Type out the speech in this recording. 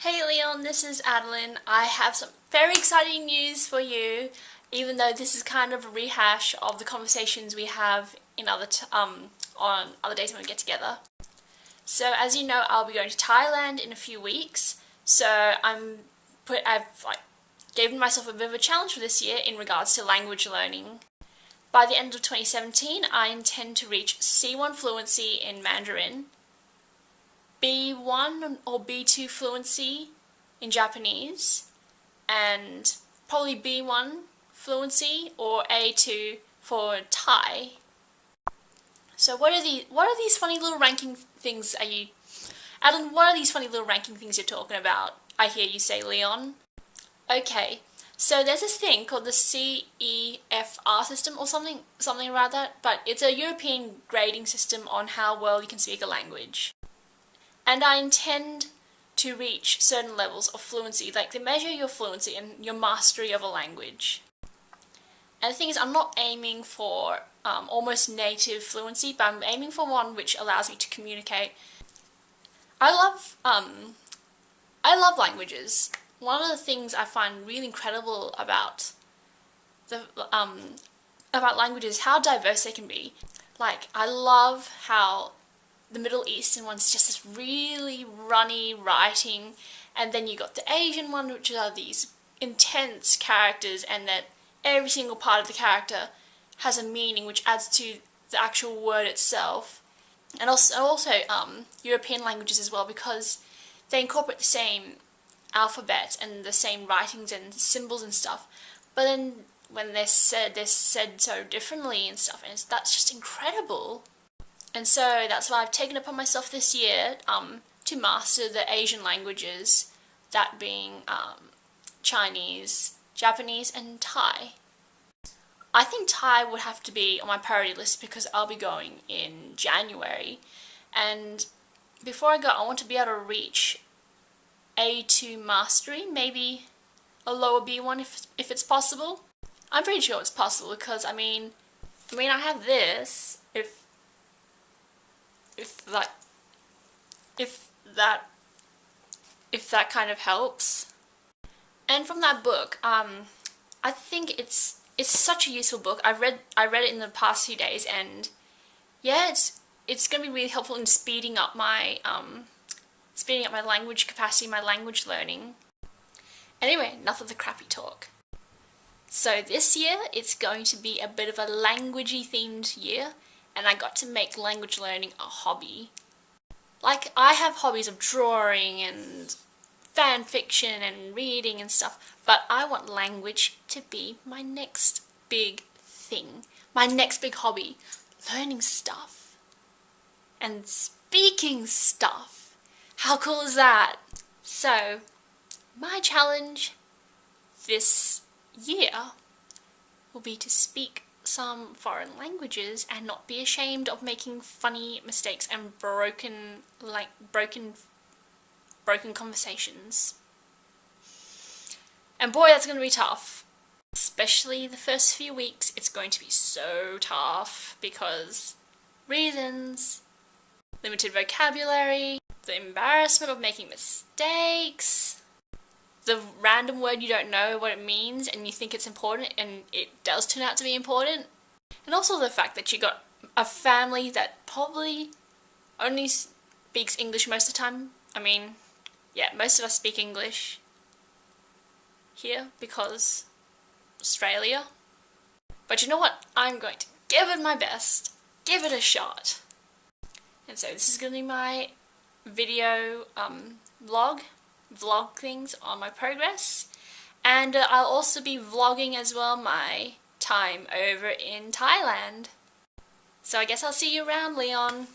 Hey Leon, this is Adeline. I have some very exciting news for you, even though this is kind of a rehash of the conversations we have in on other days when we get together. So as you know, I'll be going to Thailand in a few weeks. So I've given myself a bit of a challenge for this year in regards to language learning. By the end of 2017, I intend to reach C1 fluency in Mandarin, B1 or B2 fluency in Japanese, and probably B1 fluency or A2 for Thai. So what are these funny little ranking things Alan, what are these funny little ranking things you're talking about? I hear you say, Leon. Okay, so there's this thing called the CEFR system or something around that, but it's a European grading system on how well you can speak a language. And I intend to reach certain levels of fluency, like they measure your fluency and your mastery of a language. And the thing is, I'm not aiming for almost native fluency, but I'm aiming for one which allows me to communicate. I love languages. One of the things I find really incredible about languages is how diverse they can be. Like, I love how the Middle Eastern one's just this really runny writing, and then you got the Asian one, which are these intense characters, and that every single part of the character has a meaning which adds to the actual word itself. And also European languages as well, because they incorporate the same alphabet and the same writings and symbols and stuff, but then when they're said so differently and stuff, and that's just incredible. And so that's why I've taken upon myself this year to master the Asian languages, that being Chinese, Japanese, and Thai. I think Thai would have to be on my priority list because I'll be going in January, and before I go, I want to be able to reach A2 mastery, maybe a lower B1 if it's possible. I'm pretty sure it's possible because I mean I have this. If that kind of helps. And from that book, I think it's such a useful book. I read it in the past few days, and yeah, it's going to be really helpful in speeding up my language capacity, my language learning. Anyway, enough of the crappy talk. So this year, it's going to be a bit of a languagey themed year, and I got to make language learning a hobby. Like, I have hobbies of drawing and fan fiction and reading and stuff, but I want language to be my next big thing, my next big hobby. Learning stuff and speaking stuff. How cool is that? So, my challenge this year will be to speak some foreign languages and not be ashamed of making funny mistakes and broken conversations. And boy, that's going to be tough. Especially the first few weeks, it's going to be so tough because reasons, limited vocabulary, the embarrassment of making mistakes, the random word you don't know what it means and you think it's important and it does turn out to be important. And also the fact that you got a family that probably only speaks English most of the time. I mean, yeah, most of us speak English here because Australia. But you know what? I'm going to give it my best. Give it a shot. And so this is going to be my video vlog things on my progress, and I'll also be vlogging as well my time over in Thailand. So I guess I'll see you around, Leon.